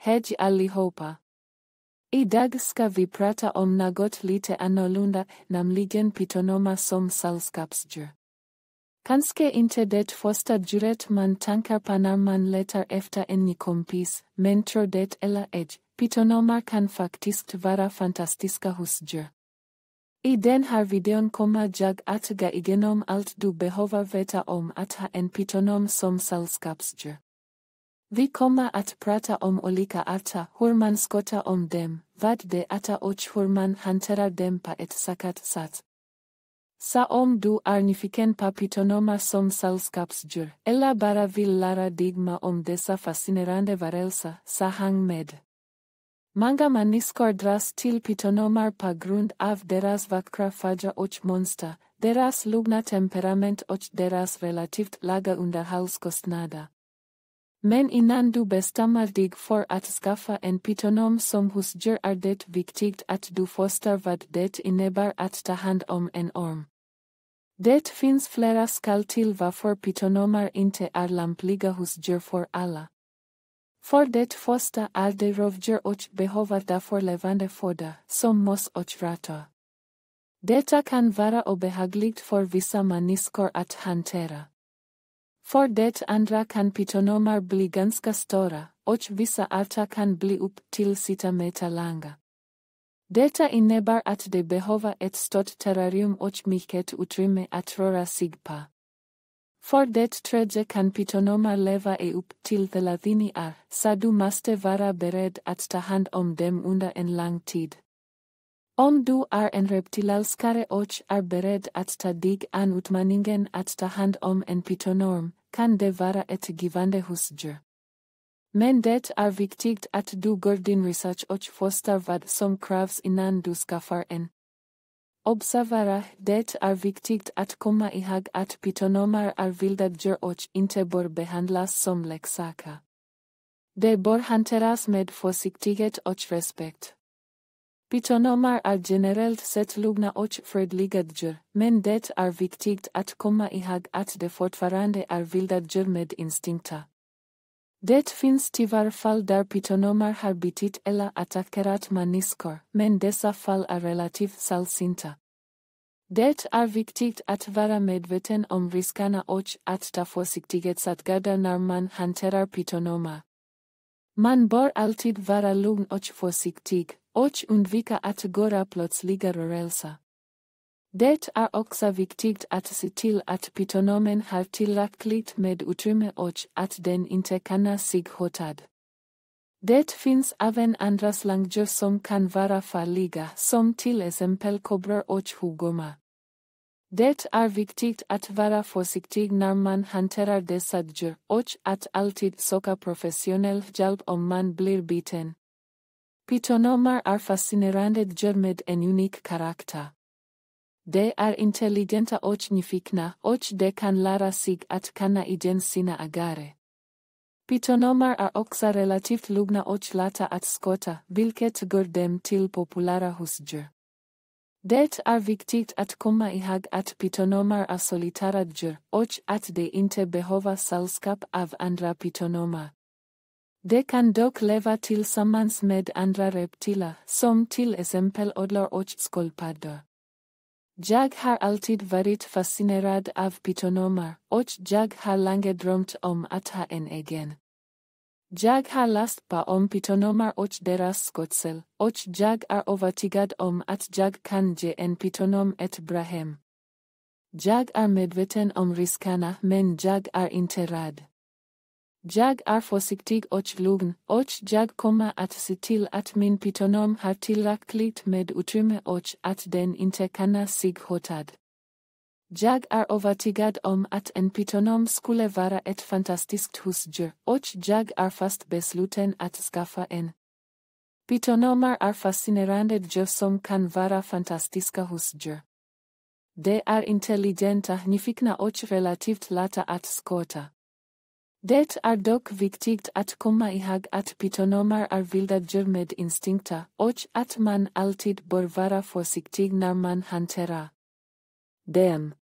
Hej allihopa. Idag ska vi prata om något lite annorlunda, nämligen pytonormer som sällskapsdjur. Kanske inte det första djuret man tankar på när man letar efter en ny kompis, men tror det eller ej, pytonormer kan faktiskt vara fantastiska husdjur. I den här videon kommer jag att gå igenom allt du behöver veta om att ha en pytonorm som sällskapsdjur. Vi kommer att prata om olika arter, hur man skottar om dem, vad de äter och hur man hanterar dem på ett säkert sätt. Så om du är nyfiken på pytonormer som sällskapsdjur, eller bara vill lära dig om dessa fascinerande varelser, så häng med. Många människor dras till pytonormer på grund av deras vackra färger och mönster, deras lugna temperament och deras relativt låga underhållskostnader. Men innan du bestämmer dig för att skaffa en pytonorm som husdjur är det viktigt att du förstår vad det innebär att ta hand om en orm. Det finns flera skäl till varför pytonormer inte är lämpliga husdjur för alla. För det första är de rovdjur och behöver därför levande föda, som möss och råttor. Detta kan vara obehagligt för vissa människor att hantera. För det andra kan pytonormer bli ganska stora, och vissa arter kan bli upp till 6 meter långa. Detta innebär att de behöver ett stort terrarium och mycket utrymme att röra sig på. För det tredje kan pytonormer leva i upp till 30 år, så du måste vara beredd att ta hand om dem under en lång tid. Om du är en reptilälskare och är beredd att ta dig an utmaningen att ta hand om en pytonorm, kan det vara ett givande husdjur. Men det är viktigt att du gör din research och förstår vad som krävs innan du skaffar en. Observera, det är viktigt att komma ihåg att pytonormer är vilda djur och inte bör behandlas som leksaker. De bör hanteras med försiktighet och respekt. Pytonormer är generellt sett lugna och fredliga djur, men det är viktigt att komma ihåg att de fortfarande är vilda djur med instinkter. Det finns tyvärr fall där pytonormer har bitit eller attackerat människor, men dessa fall är relativt sällsynta. Det är viktigt att vara medveten om riskerna och att ta försiktighetsåtgärder när man hanterar pytonormer. Man bör alltid vara lugn och försiktig, och undvika att göra plötsliga rörelser. Det är också viktigt att se till att pytonormen har tillräckligt med utrymme och att den inte känner sig hotad. Det finns även andra slanggdjur som kan vara farliga, som till exempel kobror och huggormar. Det är viktigt att vara försiktig när man hanterar dessa djur och att alltid söka professionell hjälp om man blir biten. Pytonormer är fascinerande djur med en unik karaktär. De är intelligenta och nyfikna, och de kan lära sig att känna igen sina ägare. Pytonormer är också relativt lugna och lätta att skotta, vilket gör dem till populära husdjur. Det är viktigt att komma ihåg att pytonormer är solitära djur, och att de inte behöver sällskap av andra pytonormer. De kan dock leva tillsammans med andra reptiler, som till exempel ödlor och sköldpaddor. Jag har alltid varit fascinerad av pytonormer, och jag har länge drömt om att ha en egen. Jag har läst på om pytonormer och deras skötsel, och jag är övertygad om att jag kan ge en pytonorm ett bra hem. Jag är medveten om riskerna, men jag är inte rädd. Jag är försiktig och lugn, och jag kommer att se till att min pytonorm har tillräckligt med utrymme och att den inte känner sig hotad. Jag är övertygad om att en pytonorm skulle vara ett fantastiskt husdjur, och jag är fast besluten att skaffa en. Pytonormer är fascinerande djur som kan vara fantastiska husdjur. De är intelligenta, nyfikna och relativt lätta att skotta. Det är dock viktigt att komma ihåg att pytonormer är vilda djur med instinkter, och att man alltid bör vara försiktig när man hanterar dem.